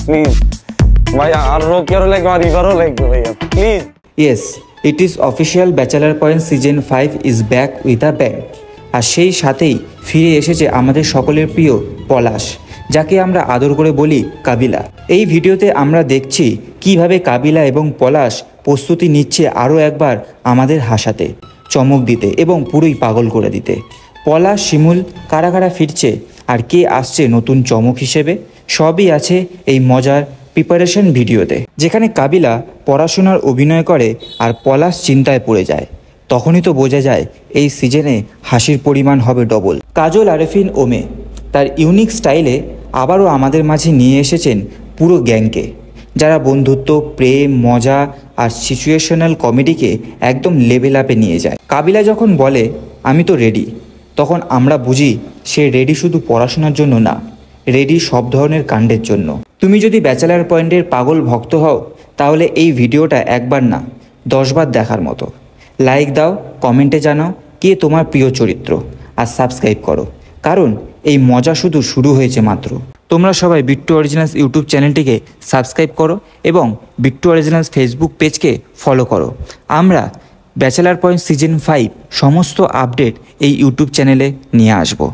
Please ভাইয়া, আর রোকিয়ারও লাগবে আর ইভারও লাগবে ভাইয়া, please. Yes, it is official, Bachelor Point Season 5 is back with a bang. আর সেই সাথেই ফিরে এসেছে আমাদের সকলের প্রিয় পলাশ, যাকে আমরা আদর করে বলি কাবিলা। এই ভিডিওতে আমরা দেখছি কিভাবে কাবিলা এবং পলাশ প্রস্তুতি নিচ্ছে আরও একবার আমাদের হাসাতে, চমক দিতে এবং পুরোই পাগল করে দিতে। পলাশ, শিমুল কারা কারা ফিরছে আর কে আসছে নতুন চমক হিসেবে, সবই আছে এই মজার প্রিপারেশন ভিডিওতে। যেখানে কাবিলা পড়াশোনার অভিনয় করে আর পলাশ চিন্তায় পড়ে যায়, তখনই তো বোঝা যায় এই সিজনে হাসির পরিমাণ হবে ডবল। কাজল আরেফিন ওমে তার ইউনিক স্টাইলে আবারও আমাদের মাঝে নিয়ে এসেছেন পুরো গ্যাংকে, যারা বন্ধুত্ব, প্রেম, মজা আর সিচুয়েশনাল কমেডিকে একদম লেভেল আপে নিয়ে যায়। কাবিলা যখন বলে আমি তো রেডি, তখন আমরা বুঝি সে রেডি শুধু পড়াশোনার জন্য না, রেডি সব ধরনের কাণ্ডের জন্য। তুমি যদি ব্যাচেলার পয়েন্টের পাগল ভক্ত হও, তাহলে এই ভিডিওটা একবার না 10 বার দেখার মতো। লাইক দাও, কমেন্টে জানাও কে তোমার প্রিয় চরিত্র, আর সাবস্ক্রাইব করো, কারণ এই মজা শুধু শুরু হয়েছে মাত্র। তোমরা সবাই বিট্টু অরিজিনালস ইউটিউব চ্যানেলটিকে সাবস্ক্রাইব করো এবং বিট্টু অরিজিনালস ফেসবুক পেজকে ফলো করো। আমরা ব্যাচেলার পয়েন্ট সিজন 5 সমস্ত আপডেট এই ইউটিউব চ্যানেলে নিয়ে আসবো।